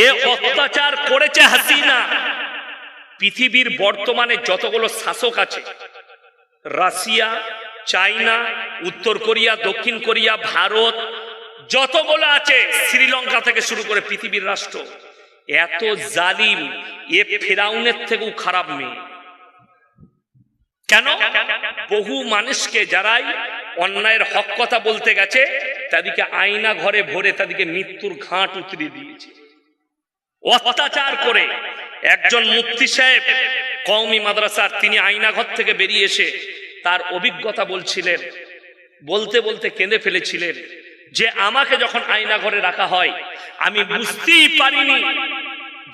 এ অত্যাচার করেছে হাসিনা। পৃথিবীর বর্তমানে যতগুলো শাসক আছে, রাশিয়া, চায়না, উত্তর কোরিয়া, দক্ষিণ কোরিয়া, ভারত, যতগুলো আছে, শ্রীলঙ্কা থেকে শুরু করে পৃথিবীর রাষ্ট্র, এত জালিম, এ ফেরাউনের থেকেও খারাপ মেয়ে। কেন? বহু মানুষকে যারাই অন্যায়ের হক কথা বলতে গেছে তাদেরকে আয়না ঘরে ভরে তাদেরকে মৃত্যুর ঘাট উতরিয়ে দিয়েছে অত্যাচার করে। একজন মুফতি সাহেব কওমি মাদ্রাসার, তিনি আয়না ঘর থেকে বেরিয়ে এসে তার অভিজ্ঞতা বলছিলেন, বলতে বলতে কেঁদে ফেলেছিলেন যে আমাকে যখন আয়না ঘরে রাখা হয় আমি বুঝতেই পারিনি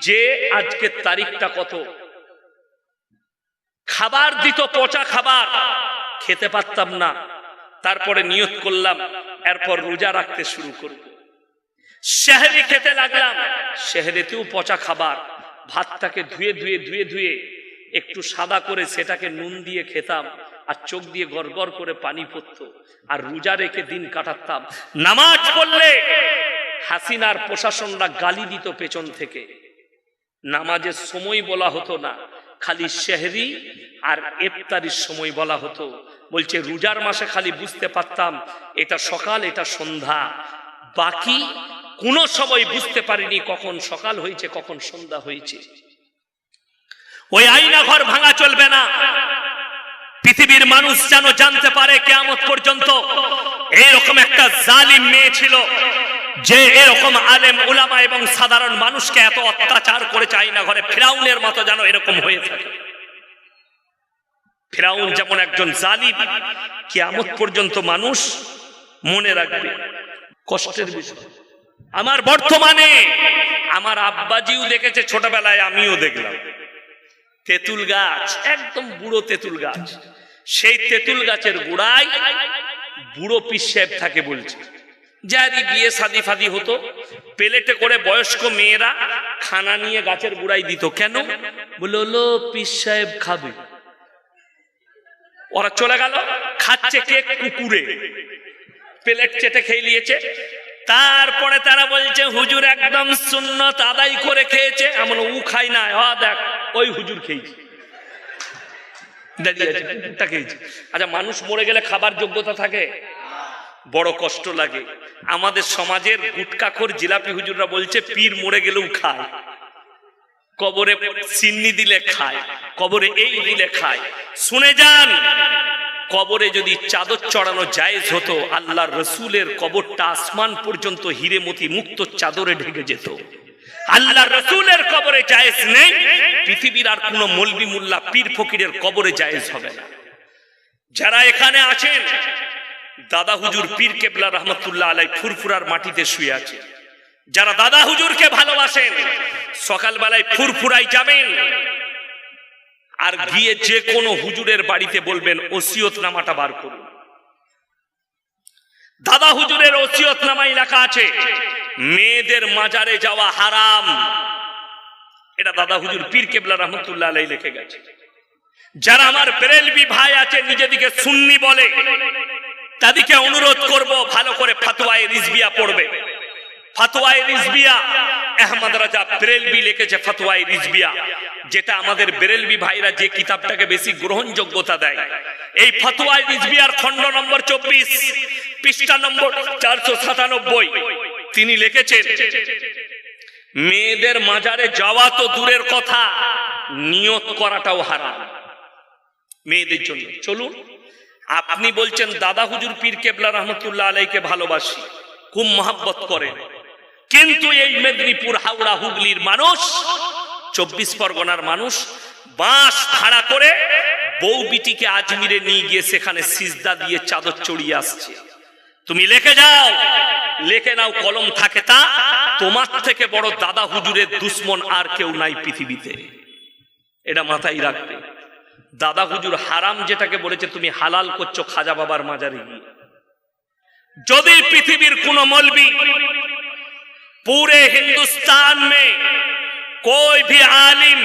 যে আজকের তারিখটা কত। খাবার দিত, পচা খাবার, খেতে পারতাম না। তারপরে নিয়ত করলাম এরপর রোজা রাখতে শুরু করব। সেহরি খেতে লাগলাম, সেহরিতেও পচা খাবার। ভাতটাকে ধুয়ে ধুয়ে ধুয়ে ধুয়ে একটু সাদা করে সেটাকে নুন দিয়ে খেতাম, আর চোখ দিয়ে গড়গড় করে পানি পড়তো, আর রোজা রেখে দিন কাটাতাম। নামাজ পড়লে হাসিনার প্রশাসনরা গালি দিত পেছন থেকে। নামাজের সময় বলা হতো না, খালি সেহরি আর ইফতারির সময় বলা হতো। বলছে রোজার মাসে খালি বুঝতে পারতাম এটা সকাল এটা সন্ধ্যা, বাকি কোনো সময় বুঝতে পারিনি কখন সকাল হয়েছে কখন সন্ধ্যা হয়েছে। ওই আয়না ঘর ভাঙা চলবে না। পৃথিবীর মানুষ যেন জানতে পারে কিয়ামত পর্যন্ত এরকম একটা জালিম মেয়ে ছিল যে এরকম আলেম উলামা এবং সাধারণ মানুষকে এত অত্যাচার করেছে আয়না ঘরে। ফিরাউনের মতো যেন এরকম হয়ে থাকে। ফিরাউন যেমন একজন জালিম, কিয়ামত পর্যন্ত মানুষ মনে রাখবে। কষ্টের বিষয়। আমার বর্তমানে আমার আব্বাজিও দেখেছে, ছোটবেলায় আমিও দেখলাম, তেঁতুল গাছ, একদম বুড়ো তেঁতুল গাছ। সেই তেঁতুল গাছের গোড়ায় বুড়ো পীর সাহেব থাকে। বলছে যারই বিয়ে শাদী ফাদি হতো, প্লেটে করে বয়স্ক মেয়েরা খানা নিয়ে গাছের গোড়ায় দিত। কেন? বলে হলো পীর সাহেব খাবে। ওরা চলে গেল, খাচ্ছে কে? কুকুরে। প্লেট চেটে খেয়ে নিয়েছে। তারপরে তারা বলছে হুজুর একদম সুন্নত আদায় করে খেয়েছে। এমন ও খাই না, দেখ ওই হুজুর খেয়েছে, খেয়েছে। আচ্ছা, মানুষ মরে গেলে খাবার যোগ্যতা থাকে? বড় কষ্ট লাগে। আমাদের সমাজের গুটকাখোর জিলাপি হুজুররা বলছে পীর মরে গেলেও খায়, কবরে চিন্নি দিলে খায়, কবরে এই দিলে খায়। শুনে যান, কবরে যদি চাদর চড়ানো জায়েজ হতো, আল্লাহর রসুলের কবরটা আসমান পর্যন্ত হিরে মতি মুক্ত চাদরে ঢেকে যেত। আল্লাহর রসুলের কবরে জায়েজ নেই, পৃথিবীর আর কোন মৌলবি মুল্লা পীর ফকিরের কবরে জায়েজ হবে না। যারা এখানে আছেন, দাদা হুজুর পীর কেবলা রহমতুল্লাহ আলাই ফুরফুরার মাটিতে শুয়ে আছে। যারা দাদা হুজুরকে ভালোবাসেন, সকালবেলায় ফুরফুরায় যাবেন, আর গিয়ে যে কোনো হুজুরের বাড়িতে বলবেন ওসিয়তনামাটা বার করুন। দাদা হুজুরের ওসিয়তনামায় লেখা আছে মেয়েদের মাজারে যাওয়া হারাম। এটা দাদা হুজুর পীর কেবলা রহমতুল্লাহ আলাই লিখে গেছে। যারা আমার বেরেলভি ভাই আছে, নিজেদিকে সুন্নি বলে, তাদেরকে অনুরোধ করব ভালো করে ফতোয়ায়ে রিজভিয়া পড়বে। ফতোয়ায়ে রিজভিয়া আহমদ রাজা বেরেলভি লিখেছে। ফতোয়ায়ে রিজভিয়া, যেটা আমাদের বেরেলভি ভাইরা যে কিতাবটাকে বেশি গ্রহণযোগ্যতা দেয়। এই ফতোয়ায়ে রিজভিয়ার খণ্ড নম্বর 24, পৃষ্ঠা নম্বর 497, তিনি লিখেছেন মেয়েদের মাজারে যাওয়া তো দূরের কথা, নিয়ত করাটাও হারাম মেয়েদের জন্য। চলুন, আপনি বলছেন দাদা হুজুর পীর কেবলা রহমতুল্লাহ আলাইকে ভালোবাসি, খুব মহব্বত করেন, কিন্তু এই মেদিনীপুর, হাওড়া, হুগলির মানুষ, 24 পরগনার মানুষ বাঁশ ভাড়া করে বউ বিটিকে আজমিরে নিয়ে গিয়ে সেখানে সিজদা দিয়ে চাদর চড়িয়ে আসছে। তুমি লিখে যাও, লিখে নাও, কলম থাকে তা। তোমার থেকে বড় দাদা হুজুরের দুশ্মন আর কেউ নাই পৃথিবীতে, এটা মাথায় রাখবে। দাদা হুজুর হারাম যেটাকে বলেছে, তুমি হালাল করছো খাজা বাবার মাজারে গিয়ে। যদি পৃথিবীর কোন मौलवी पूरे हिंदुस्तान में कोई भी आलिम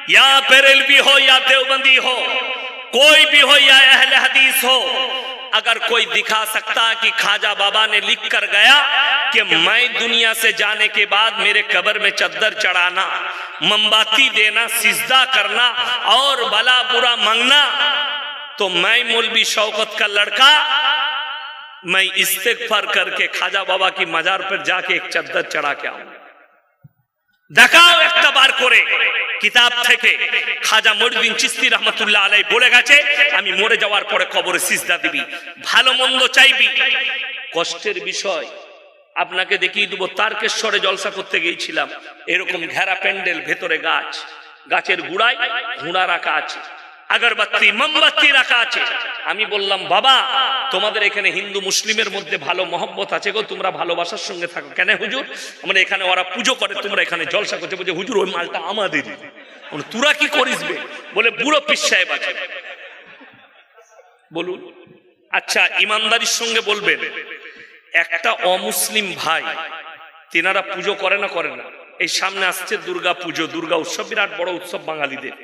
या बरेलवी हो या देवबंदी हो, कोई भी हो या अहले हदीस हो, अगर कोई दिखा सकता है कि ख्वाजा बाबा ने लिख कर गया कि मैं दुनिया से जाने के बाद मेरे कब्र में चद्दर चढ़ाना, मोमबत्ती देना, सिजदा करना और भला बुरा मांगना, तो मैं मौलवी शौकत का लड़का मैं इस्तिगफार करके ख्वाजा बाबा की मजार पर जाके एक चद्दर चढ़ा के आऊं। দেখাও একটা বার করে কিতাব থেকে খাজা মঈনুদ্দিন চিশতি রাহমাতুল্লাহ আলাইহি বলে গেছে, আমি মরে যাওয়ার পরে কবরে সিজদা দিবি, ভালো মন্দ চাইবি। কষ্টের বিষয় আপনাকে দেখিয়ে দেবো। তারকেশ্বরে জলসা করতে গিয়েছিলাম, এরকম ঘেরা প্যান্ডেল, ভেতরে গাছ, গাছের গুড়ায় ঘোড়া রাখা আছে, আগরবাতি মোমবাতি রাখা আছে। আমি বললাম, বাবা তোমাদের এখানে হিন্দু মুসলিমের মধ্যে ভালো মহব্বত আছে গো, তোমরা ভালোবাসার সঙ্গে থাকো। কেন হুজুর? আমরা এখানে ওরা পুজো করে, তোমরা এখানে জলসা করতে। বলছে হুজুর ওই মালটা আমাদেরই। তোরা কি করিস বে? বলে বুড়ো পীর সাহেব আছে। বলুন, আচ্ছা ইমানদারির সঙ্গে বলবেন, একটা অমুসলিম ভাই তেনারা পুজো করে না করে না? এই সামনে আসছে দুর্গা পুজো, দুর্গা উৎসব, বিরাট বড় উৎসব বাঙালিদের।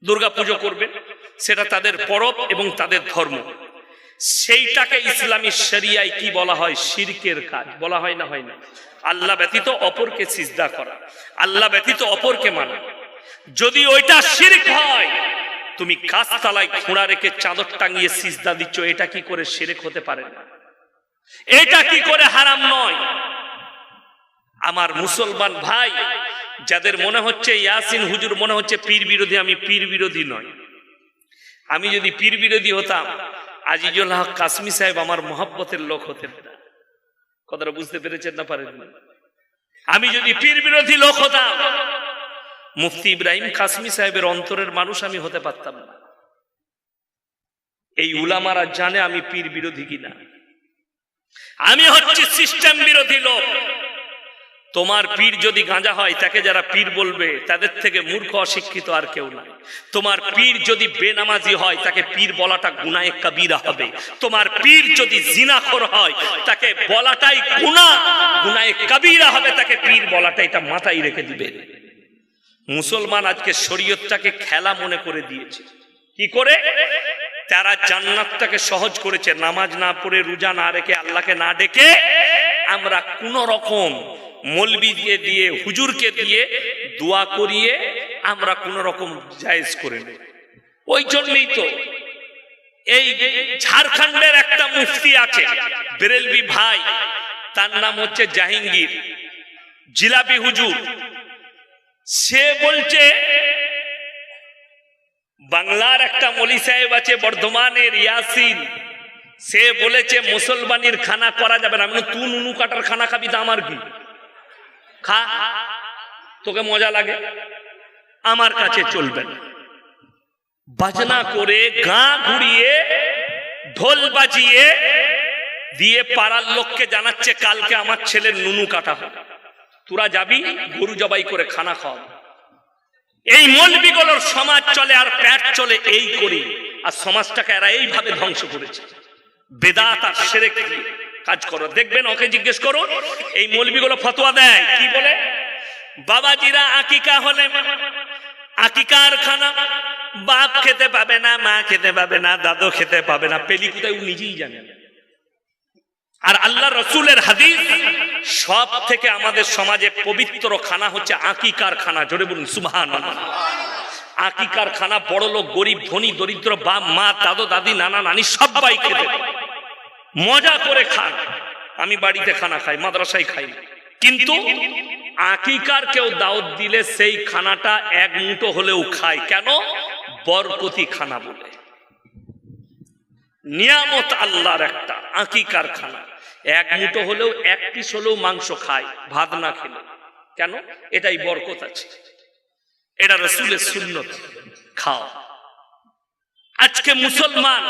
দুর্গা পুজো করবেন, সেটা তাদের পরব এবং তাদের ধর্ম। সেইটাকে ইসলামী শরিয়ায় কি বলা হয়? শিরকের কাজ বলা হয় না? হয় না? আল্লাহ ব্যতীত অপরকে সিজদা করা, আল্লাহ ব্যতীত অপরকে মানা। যদি ওইটা শিরক হয়, তুমি গাছতলায় ঘোড়া রেখে চাদর টাঙিয়ে সিজদা দিচ্ছ, এটা কি করে শিরক হতে পারে না? এটা কি করে হারাম নয়? আমার মুসলমান ভাই যাদের মনে হচ্ছে ইয়াসিন হুজুর মনে হচ্ছে পীর বিরোধী, আমি পীর বিরোধী নয়। আমি যদি পীর বিরোধী হতাম, আজিজুল হক কাসমি সাহেব আমার মহব্বতের লোক হতেন না। কথাটা বুঝতে পেরেছেন না পারেন? আমি যদি পীর বিরোধী লোক হতাম, মুফতি ইব্রাহিম কাসমি সাহেবের অন্তরের মানুষ আমি হতে পারতাম না। এই উলামারা জানে আমি পীর বিরোধী কিনা। আমি হচ্ছে সিস্টেম বিরোধী লোক। তোমার পীর যদি গাঁজা হয়, তাকে যারা পীর বলবে তাদের থেকে মূর্খ অশিক্ষিত আর কেউ নাই। তোমার পীর যদি বেনামাজি হয়, তাকে পীর বলাটা গুনাহে কবিরা হবে। তোমার পীর যদি জিনাখোর হয়, তাকে বলাটাই গুনাহে কবিরা হবে। তাকে পীর বলাটা এটা মাথায় রেখে দিবে। মুসলমান আজকে শরীয়তটাকে খেলা মনে করে দিয়েছে। কি করে? তারা জান্নাতটাকে সহজ করেছে। নামাজ না পড়ে, রোজা না রেখে, আল্লাহকে না ডেকে আমরা কোন রকম মৌলবীকে দিয়ে, হুজুরকে দিয়ে দোয়া করিয়ে আমরা কোন রকম জায়েজ করে নেই। ওই জন্যই তো এই ঝাড়খণ্ডের একটা মুফতি আছে, বেরেলভি ভাই, তার নাম হচ্ছে জাহাঙ্গীর জিলাপি হুজুর। সে বলছে, বাংলার একটা মৌলী সাহেব আছে বর্ধমানের, ইয়াসিন, সে বলেছে মুসলমানের খানা করা যাবে না। তুই নুনু কাটার খানা খাবি তা আমার কি? খা, তোকে মজা লাগে, আমার কাছে চলবে না। বাজনা করে, গাঁ ঘুরিয়ে, ঢোল বাজিয়ে দিয়ে পাড়ার লোককে জানাচ্ছে কালকে আমার ছেলের নুনু কাটা হবে, তোরা যাবি গরু জবাই করে খানা খাওয়া। এই মৌলবীগুলোর সমাজ চলে আর পেট চলে এই করি। আর সমাজটাকে এরা এইভাবে ধ্বংস করেছে। বেদাত আর শিরক কাজ করো। দেখবেন, ওকে জিজ্ঞেস করো, এই মৌলবীগুলো ফতোয়া দেয় কি বলে? বাবাজিরা আকিকা হলে আকিকার খানা বাপ খেতে পাবে না, মা খেতে পাবে না, দাদু খেতে পাবে না। পেলি কোথায় ও নিজেই জানে। আর আল্লাহ রসুলের হাদিস, সব থেকে আমাদের সমাজে পবিত্র খানা হচ্ছে আকিকার খানা। জোরে বলুন সুবহানাল্লাহ। আকিকার খানা বড় লোক, গরিব, ধনী, দরিদ্র, বাপ, মা, দাদু, দাদি, নানা, নানি সবাই খেতে মজা করে খান। আমি বাড়িতে খানা খাই, মাদ্রাসায় খাই, কিন্তু আকিকার কেউ দাওয়াত দিলে সেই খানাটা এক মুঠো হলেও খায়। কেন? বরকতি খানা বলে। নিয়ামত আল্লাহর একটা আকিকার খানা। এক মুঠো হলেও, এক পিস হলেও মাংস খায়, ভাত না খেলে। কেন? এটাই বরকত আছে, এটা রাসূলের সুন্নত। খাও। আজকে মুসলমান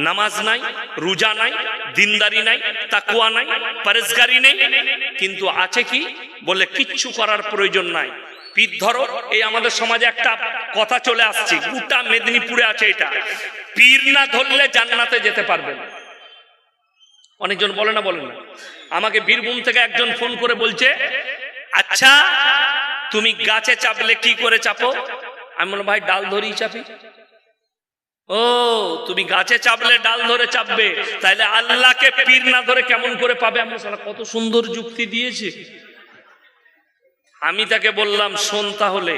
নামাজ নাই, রোজা নাই, দিনদারি নাই, তাকওয়া নাই, পরেজগারি নেই, কিন্তু আছে কি? বলে কিচ্ছু করার প্রয়োজন নাই, পীর ধরো। এই আমাদের সমাজে একটা কথা চলে আসছে, গোটা মেদিনীপুরে আছে এটা, পীর না ধরলে জান্নাতে যেতে পারবে না। অনেকজন বলে না, বলে না। আমাকে বীরভূম থেকে একজন ফোন করে বলছে, আচ্ছা তুমি গাছে চাপলে কি করে চাপো? আমি বললাম, ভাই ডাল ধরেই চাপি। ও তুমি গাছে চাপলে ডাল ধরে চাপবে, তাহলে আল্লাহকে পীর না ধরে কেমন করে পাবে? আমরা সালা কত সুন্দর যুক্তি দিয়েছি। আমি তাকে বললাম, শোন, তাহলে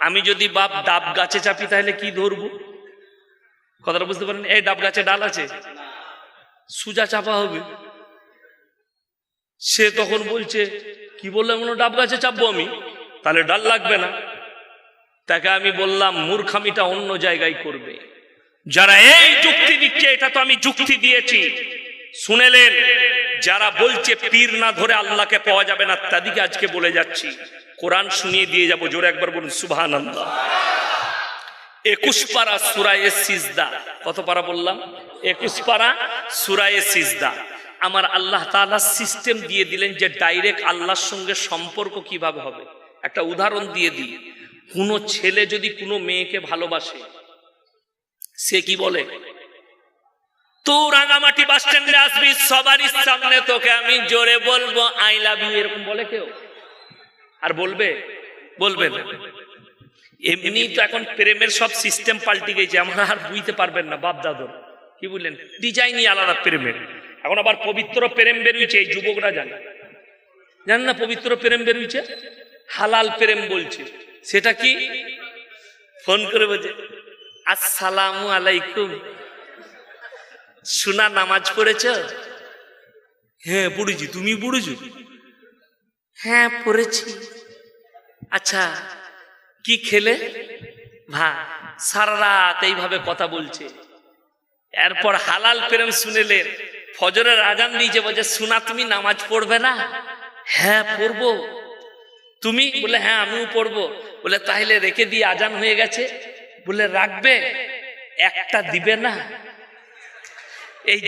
আমি যদি বাপ ডাব গাছে চাপি তাহলে কি ধরবো? কথাটা বুঝতে পারেন? এই ডাব গাছে ডাল আছে, সুজা চাপা হবে। সে তখন বলছে, কি বললাম, ডাব গাছে চাপবো আমি, তাহলে ডাল লাগবে না। তাকে আমি বললাম, মূর্খামিটা অন্য জায়গায় করবে। যারা এই যুক্তি দিচ্ছে, এটা তো আমি যুক্তি দিয়েছি, শুনেলেন? যারা বলছে পীর না ধরে আল্লাহকে পাওয়া যাবে না, তাদেরকে আজকে বলে যাচ্ছি, কোরআন শুনিয়ে দিয়ে যাব। জোরে একবার বলুন সুবহানাল্লাহ। 21 পারা সূরা সিজদা। কত পারা বললাম? 21 পারা সূরা সিজদা। আমার আল্লাহ তাআলা সিস্টেম দিয়ে দিলেন যে ডাইরেক্ট আল্লাহর সঙ্গে সম্পর্ক কিভাবে হবে। একটা উদাহরণ দিয়ে দিই। কোনো ছেলে যদি কোনো মেয়েকে ভালোবাসে, সে কি বলে? তো রাঙামাটি বাস স্ট্যান্ডে আসবি, সবারই সামনে তোকে আমি জোরে বলবো আই লাভ ইউ, এরকম বলে কেউ? আর বলবে? বলবে না। এমনি তো এখন প্রেমের সব সিস্টেম পাল্টে গেছে, আমরা আর বুঝতে পারবেন না বাপ দাদর, কি বললেন? ডিজাইনই আলাদা প্রেমের। এখন আবার পবিত্র প্রেম বেরোইছে, এই যুবকরা জানে, জানেন না? পবিত্র প্রেম বেরোইছে, হালাল প্রেম বলছে। সেটা কি? ফোন করে বলছে, আসসালামু আলাইকুম, শোনা নামাজ পড়েছ? হ্যাঁ পড়েছি। তুমি পড়েছো? হ্যাঁ পড়েছি। আচ্ছা কি খেলে? ভাত। সারা রাত এইভাবে কথা বলছে। এরপর হালাল প্রেম শুনেলেন, ফজরের আজান দিয়েছে, বলছে, শোনা তুমি নামাজ পড়বে না? হ্যাঁ পড়বো। তুমি? বলে হ্যাঁ আমিও পড়বো। বলে তাহলে রেখে দিয়ে, আজান হয়ে গেছে। বলে রাখবে, একটা দিবে না? এই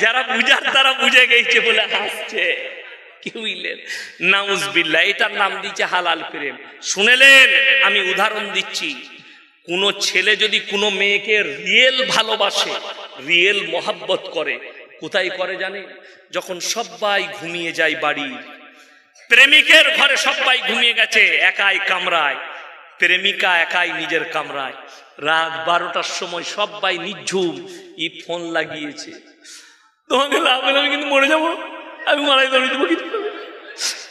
যারা বুঝার তারা বুঝে গেছে বলে হাসছে। কি বুঝলেন? নাউজুবিল্লাহ। এটার নাম দিচ্ছে হালাল প্রেম। শুনেলেন? আমি উদাহরণ দিচ্ছি। কোন ছেলে যদি কোনো মেয়েকে রিয়েল ভালোবাসে, রিয়েল মোহাব্বত করে, কোথায় করে জানে? যখন সবাই ঘুমিয়ে যায় বাড়ি, প্রেমিকের ঘরে সবাই ঘুমিয়ে গেছে, একাই কামরায়, প্রেমিকা একাই নিজের কামরায়, রাত 12টার সময় সবাই নিঝুম, ই ফোন লাগিয়েছে, তোমাকে লাভ হলে আমি কিন্তু মরে যাবো, আমি মারাই যাবো,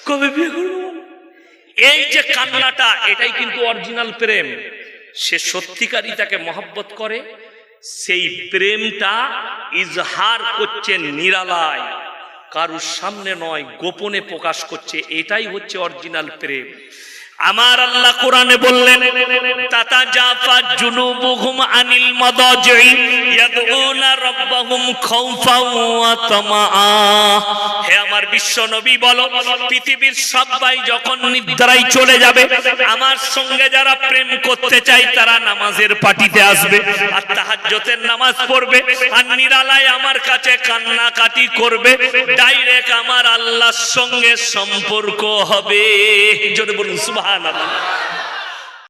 কবে বিয়ে করবো? এই যে কান্নাটা, এটাই কিন্তু অরিজিনাল প্রেম। সে সত্যিকারই তাকে মহব্বত করে, সেই প্রেমটা ইজহার করছে নিরালায়, কারুর সামনে নয়, গোপনে প্রকাশ করছে। এটাই হচ্ছে অরিজিনাল প্রেম। আমার আল্লাহ কোরআনে বললেন, তাতাজাফা জুনুবুহুম আনিল মাদাজি ইয়াদউনা রাব্বাহুম খাউফাও ওয়া তামাআ। হে আমার বিশ্ব নবী বলো, পৃথিবীর সবাই যখন নিদ্রায় চলে যাবে, আমার সঙ্গে যারা প্রেম করতে চায় তারা নামাজের পাটিতে আসবে আর তাহাজ্জুদের নামাজ পড়বে, আর নিরালায় আমার কাছে কান্নাকাটি করবে, ডাইরেক্ট আমার আল্লাহর সঙ্গে সম্পর্ক হবে। জোরে বলুন সুবহানাল্লাহ।